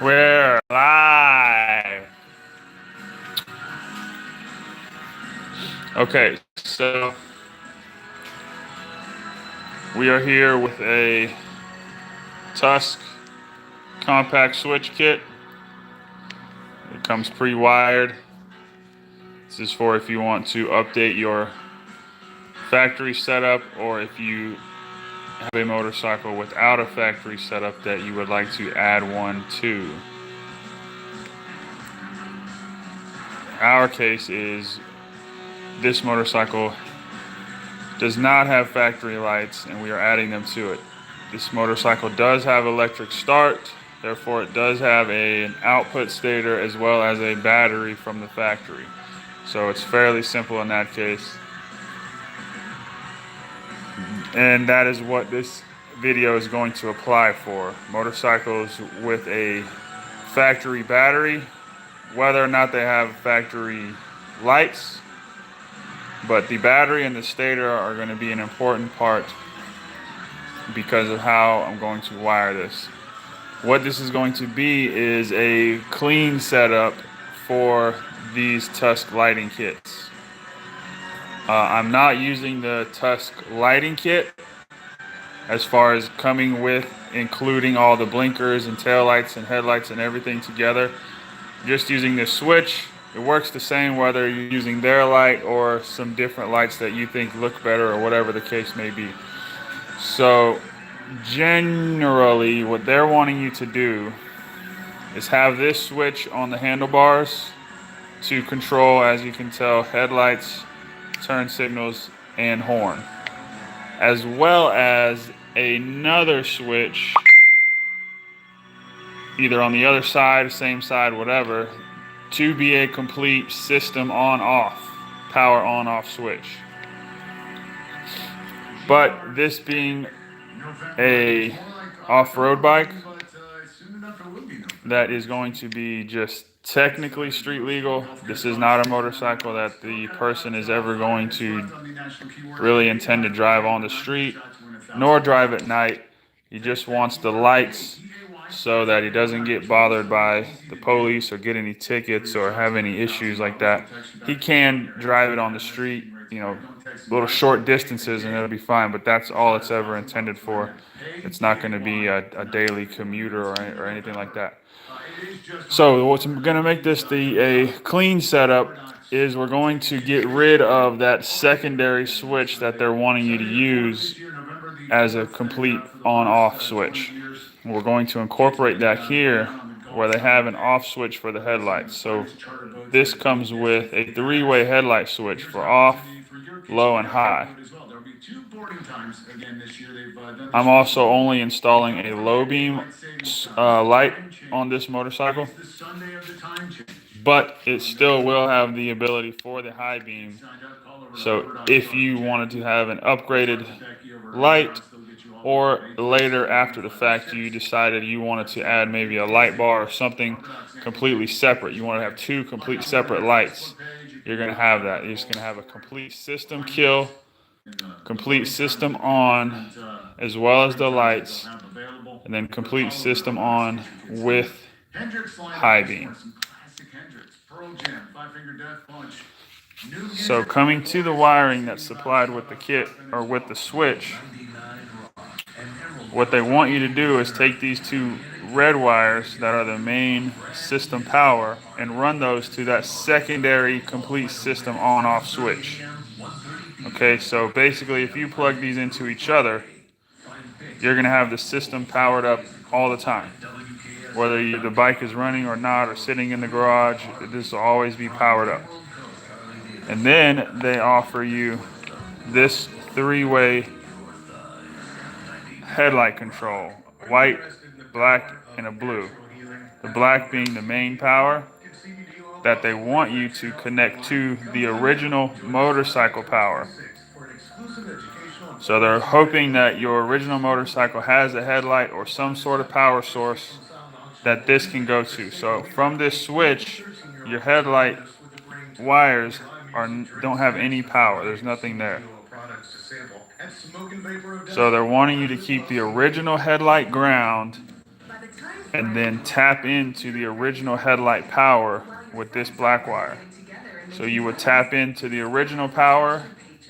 We're live. Okay, so we are here with a Tusk compact switch kit. It comes pre-wired. This is for if you want to update your factory setup, or if you have a motorcycle without a factory setup that you would like to add one to. Our case is this motorcycle does not have factory lights and we are adding them to it. This motorcycle does have electric start, therefore it does have an output stator as well as a battery from the factory. So it's fairly simple in that case. And that is what this video is going to apply for. Motorcycles with a factory battery, whether or not they have factory lights, but the battery and the stator are going to be an important part because of how I'm going to wire this. What this is going to be is a clean setup for these Tusk lighting kits. I'm not using the Tusk lighting kit as far as coming with including all the blinkers and taillights and headlights and everything together. Just using this switch. It works the same whether you're using their light or some different lights that you think look better or whatever the case may be. So generally what they're wanting you to do is have this switch on the handlebars to control, as you can tell, headlights, turn signals, and horn, as well as another switch either on the other side, same side, whatever, to be a complete system on-off, power on-off switch. But this being a off-road bike that is going to be just technically street legal, this is not a motorcycle that the person is ever going to really intend to drive on the street, nor drive at night. He just wants the lights so that he doesn't get bothered by the police or get any tickets or have any issues like that. He can drive it on the street, little short distances, and it'll be fine, but that's all it's ever intended for. It's not going to be a daily commuter or anything like that. So what's going to make this a clean setup is we're going to get rid of that secondary switch that they're wanting you to use as a complete on-off switch. We're going to incorporate that here where they have an off switch for the headlights. So this comes with a three-way headlight switch for off, low, and high. I'm also only installing a low beam light on this motorcycle, but it still will have the ability for the high beam. So if you wanted to have an upgraded light, or later after the fact you decided you wanted to add maybe a light bar or something completely separate, you want to have two complete separate lights, you're going to have that. You're just going to have a complete system kill, complete system on, as well as the lights, and then complete system on with high beam. So coming to the wiring that's supplied with the kit or with the switch, what they want you to do is take these two red wires that are the main system power and run those to that secondary complete system on-off switch. Okay, so basically if you plug these into each other, you're going to have the system powered up all the time. Whether the bike is running or not, or sitting in the garage, this will always be powered up. And then they offer you this three-way headlight control, white, black, and a blue. The black being the main power that they want you to connect to the original motorcycle power. So they're hoping that your original motorcycle has a headlight or some sort of power source that this can go to. So from this switch, your headlight wires don't have any power. There's nothing there. So they're wanting you to keep the original headlight ground and then tap into the original headlight power with this black wire. So you would tap into the original power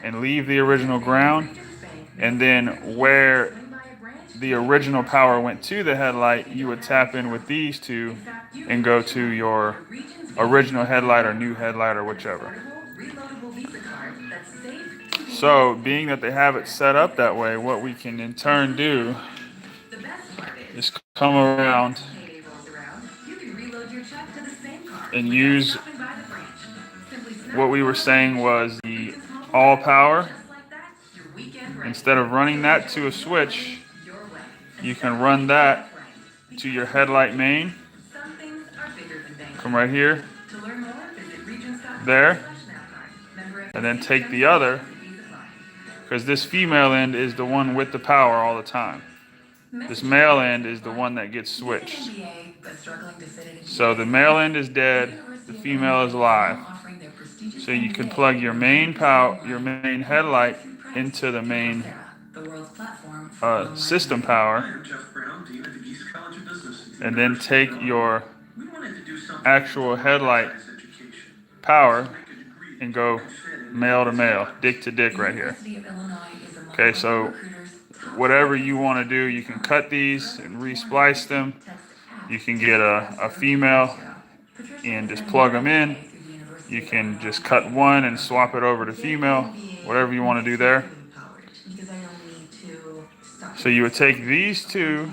and leave the original ground, and then where the original power went to the headlight, you would tap in with these two and go to your original headlight or new headlight or whichever. So, being that they have it set up that way, what we can in turn do is come around and use what we were saying was the all power. Instead of running that to a switch, you can run that to your headlight main. Come right here, there, and then take the other, because this female end is the one with the power all the time. This male end is the one that gets switched. So the male end is dead, the female is alive. So you can plug your main headlight into the main system power, and then take your actual headlight power and go male to male, dick to dick right here. Okay, so whatever you want to do, you can cut these and re-splice them. You can get a female and just plug them in. You can just cut one and swap it over to female, whatever you want to do there. So you would take these two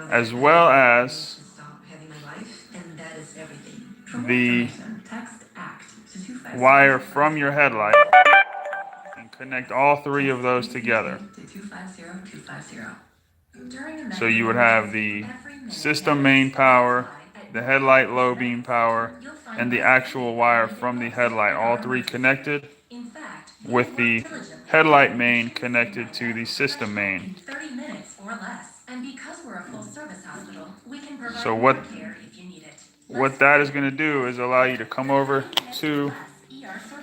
as well as the wire from your headlight and connect all three of those together. So you would have the system main power, the headlight low beam power, and the actual wire from the headlight, all three connected with the headlight main connected to the system main. So what that is going to do is allow you to come over to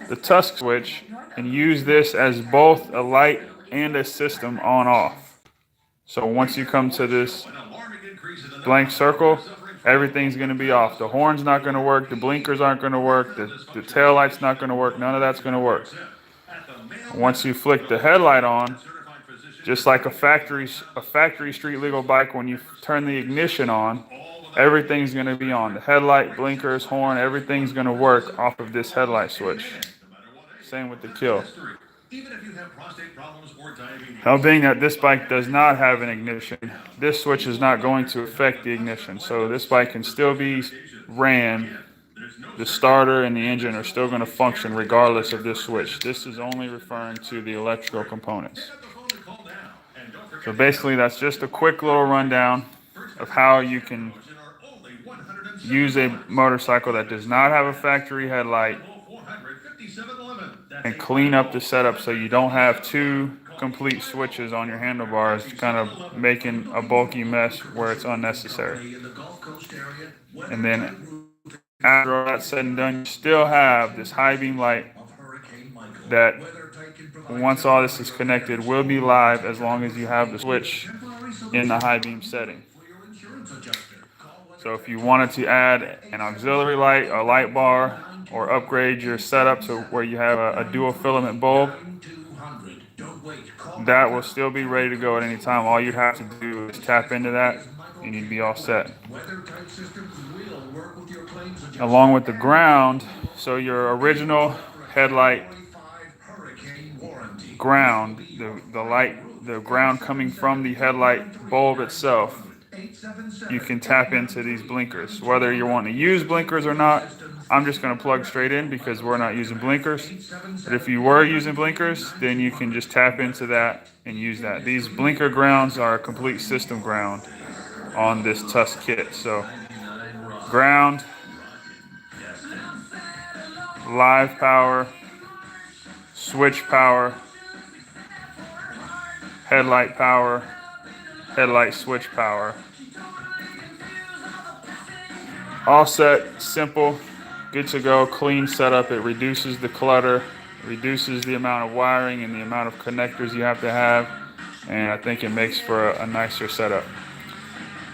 the Tusk switch and use this as both a light and a system on off. So once you come to this blank circle, everything's going to be off. The horn's not going to work, the blinkers aren't going to work, the tail light's not going to work, none of that's going to work. Once you flick the headlight on, just like a factory street legal bike, when you turn the ignition on, everything's going to be on. The headlight, blinkers, horn, everything's going to work off of this headlight switch. Same with the kill. Now, being that this bike does not have an ignition, this switch is not going to affect the ignition. So this bike can still be ran. The starter and the engine are still going to function regardless of this switch. This is only referring to the electrical components. So basically, that's just a quick little rundown of how you can use a motorcycle that does not have a factory headlight and clean up the setup so you don't have two complete switches on your handlebars, kind of making a bulky mess where it's unnecessary. And then after all that's said and done, you still have this high beam light that once all this is connected will be live as long as you have the switch in the high beam setting. So if you wanted to add an auxiliary light, a light bar, or upgrade your setup to where you have a dual filament bulb, that will still be ready to go at any time. All you'd have to do is tap into that and you'd be all set. Along with the ground, so your original headlight ground, the ground coming from the headlight bulb itself, you can tap into these blinkers. Whether you're wanting to use blinkers or not, I'm just going to plug straight in because we're not using blinkers. But if you were using blinkers, then you can just tap into that and use that. These blinker grounds are a complete system ground on this Tusk kit. So ground, live power, switch power, headlight power, headlight switch power. All set, simple, good to go, clean setup. It reduces the clutter, reduces the amount of wiring and the amount of connectors you have to have, and I think it makes for a nicer setup.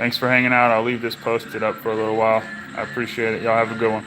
Thanks for hanging out. I'll leave this posted up for a little while. I appreciate it. Y'all have a good one.